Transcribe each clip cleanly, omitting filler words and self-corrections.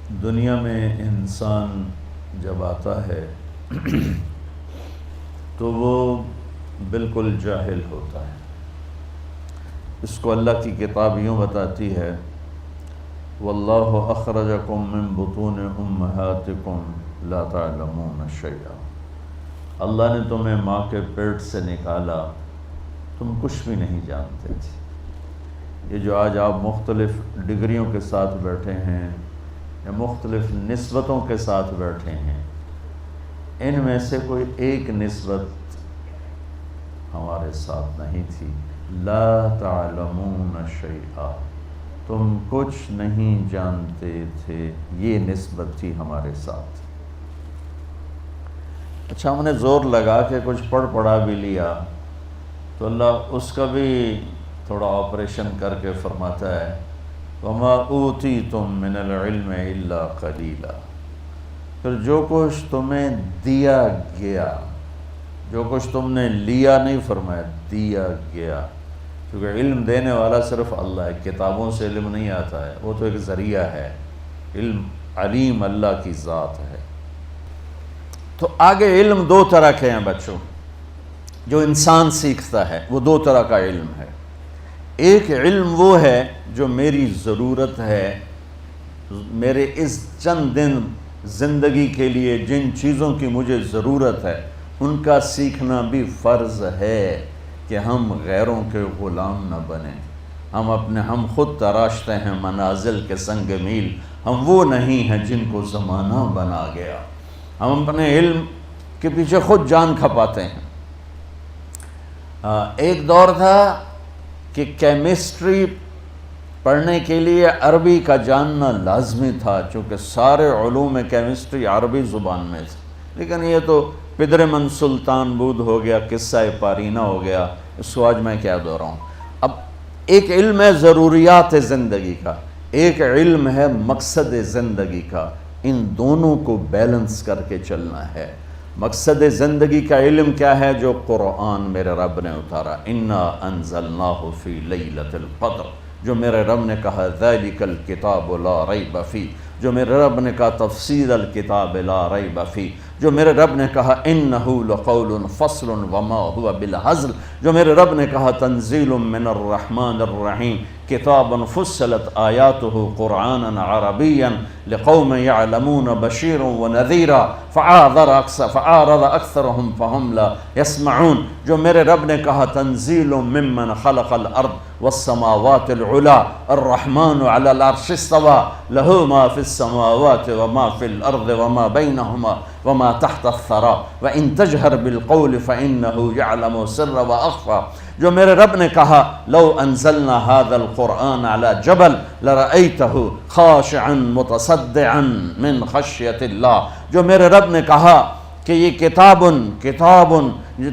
دنیا میں انسان جب آتا ہے تو وہ بالکل جاہل ہوتا ہے۔ اس کو اللہ کی کتاب یوں بتاتی ہے، واللہ اخرجکم من بطون امہاتکم لا تعلمون شیئا۔ اللہ نے تمہیں ماں کے پیٹ سے نکالا، تم کچھ بھی نہیں جانتے تھے۔ یہ جو آج آپ مختلف ڈگریوں کے ساتھ بیٹھے ہیں یا مختلف نسبتوں کے ساتھ بیٹھے ہیں، ان میں سے کوئی ایک نسبت ہمارے ساتھ نہیں تھی۔ لا تعلمون شیئا، تم کچھ نہیں جانتے تھے، یہ نسبت تھی ہمارے ساتھ۔ اچھا، ہم نے زور لگا کے کچھ پڑھا بھی لیا تو اللہ اس کا بھی تھوڑا آپریشن کر کے فرماتا ہے، وَمَا أُوتِيتُم مِّنَ الْعِلْمِ إِلَّا قَلِيلًا۔ پھر جو کچھ تمہیں دیا گیا، جو کچھ تم نے لیا نہیں فرمایا، دیا گیا، کیونکہ علم دینے والا صرف اللہ ہے، کتابوں سے علم نہیں آتا ہے، وہ تو ایک ذریعہ ہے۔ علم علیم اللہ کی ذات ہے۔ تو آگے علم دو طرح کے ہیں بچوں، جو انسان سیکھتا ہے وہ دو طرح کا علم ہے۔ ایک علم وہ ہے جو میری ضرورت ہے، میرے اس چند دن زندگی کے لیے جن چیزوں کی مجھے ضرورت ہے ان کا سیکھنا بھی فرض ہے کہ ہم غیروں کے غلام نہ بنیں۔ ہم خود تراشتے ہیں منازل کے سنگ میل، ہم وہ نہیں ہیں جن کو زمانہ بنا گیا۔ ہم اپنے علم کے پیچھے خود جان کھپاتے ہیں۔ ایک دور تھا کہ کیمسٹری پڑھنے کے لیے عربی کا جاننا لازمی تھا، چونکہ سارے علوم کیمسٹری عربی زبان میں تھے، لیکن یہ تو پدر من سلطان بود ہو گیا، قصہ پارینہ ہو گیا، اس کو آج میں کیا دہراؤں۔ اب ایک علم ہے ضروریات زندگی کا، ایک علم ہے مقصد زندگی کا، ان دونوں کو بیلنس کر کے چلنا ہے۔ مقصد زندگی کا علم کیا ہے؟ جو قرآن میرے رب نے اتارا، انا انزلناہ فی لیلۃ القدر، جو میرے رب نے کہا ذالک الکتاب لا ریب فیہ، جو میرے رب نے کہا تفسیر الکتاب لا ریب فیہ، جو میرے رب نے کہا انہ لقول فصل وما هو بالہزل، جو میرے رب نے کہا تنزیل من الرحمن الرحیم، کتاب فصلت آیاتہ قرآنا عربیا لقوم یعلمون بشیرا ونذیرا فأعرض اکثرهم فهم لا یسمعون، جو میرے رب نے کہا تنزیل ممن خلق الارض والسماوات العلا الرحمن على العرش استوى له ما في السماوات وما في الارض وما بينهما وما تحت الثرى وان تجهر بالقول فانه يعلم السر واخفى، جو میرے رب نے کہا لو انزلنا هذا القرآن على جبل لرأيته خاشعا متصدعا من خشیة اللہ، جو میرے رب نے کہا کہ یہ کتاب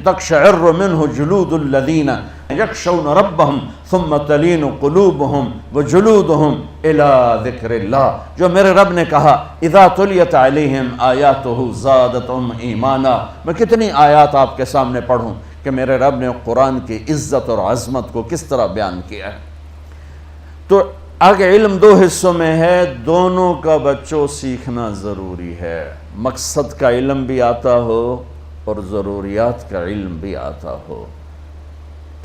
تقشعر منه جلود الذین یخشون ربهم ثم تلین قلوبهم وجلودهم الى ذکر اللہ، جو میرے رب نے کہا اذا تلیت علیہم آیاتہ زادتہم ایمانا۔ میں کتنی آیات آپ کے سامنے پڑھوں کہ میرے رب نے قرآن کی عزت اور عظمت کو کس طرح بیان کیا ہے۔ تو آگے علم دو حصوں میں ہے، دونوں کا بچوں سیکھنا ضروری ہے۔ مقصد کا علم بھی آتا ہو اور ضروریات کا علم بھی آتا ہو،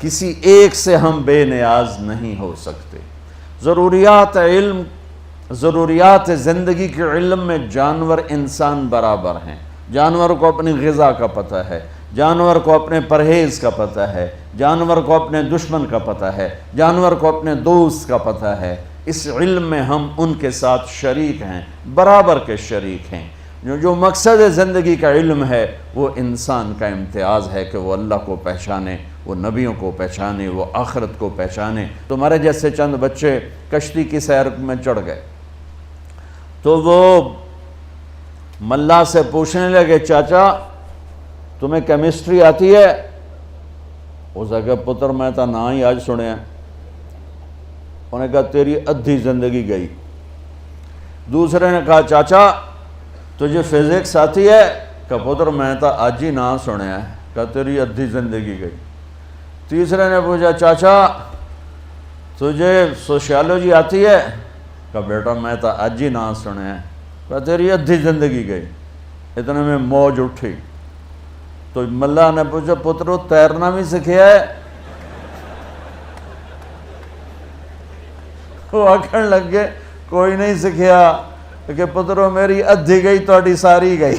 کسی ایک سے ہم بے نیاز نہیں ہو سکتے۔ ضروریات زندگی کے علم میں جانور انسان برابر ہیں۔ جانور کو اپنی غذا کا پتہ ہے، جانور کو اپنے پرہیز کا پتہ ہے، جانور کو اپنے دشمن کا پتہ ہے، جانور کو اپنے دوست کا پتہ ہے۔ اس علم میں ہم ان کے ساتھ شریک ہیں، برابر کے شریک ہیں۔ جو مقصد زندگی کا علم ہے وہ انسان کا امتیاز ہے کہ وہ اللہ کو پہچانے، وہ نبیوں کو پہچانے، وہ آخرت کو پہچانے۔ تمہارے جیسے چند بچے کشتی کی سیر میں چڑھ گئے تو وہ ملا سے پوچھنے لگے، چاچا تمہیں کیمسٹری آتی ہے؟ اس نے کہا پتر میں تو نہ ہی آج سنیا۔ انہوں نے کہا تیری ادھی زندگی گئی۔ دوسرے نے کہا چاچا تجھے فزکس آتی ہے؟ کہا پتر میں تو آج ہی نہ سنیا ہے۔ کہا تیری ادھی زندگی گئی۔ تیسرے نے پوچھا چاچا تجھے سوشیالوجی آتی ہے؟ کہا بیٹا میں تو آج ہی نہ سنیا ہے۔ تیری ادھی زندگی گئی، اتنے میں موج اٹھی۔ تو ملا نے پوچھا پترو تیرنا بھی سکھیا ہے؟ وہ آکھن لگ گئے کوئی نہیں سکھیا، کہ پترو میری ادھی گئی تہاڈی ساری گئی۔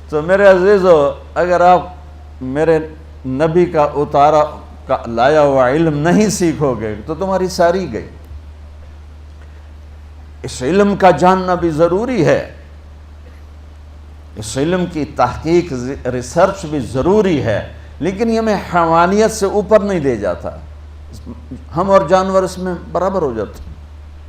تو میرے عزیزو، اگر آپ میرے نبی کا اتارا کا لایا ہوا علم نہیں سیکھو گے تو تمہاری ساری گئی۔ اس علم کا جاننا بھی ضروری ہے، اس علم کی تحقیق ریسرچ بھی ضروری ہے، لیکن یہ میں حیوانیت سے اوپر نہیں دے جاتا، ہم اور جانور اس میں برابر ہو جاتے ہیں۔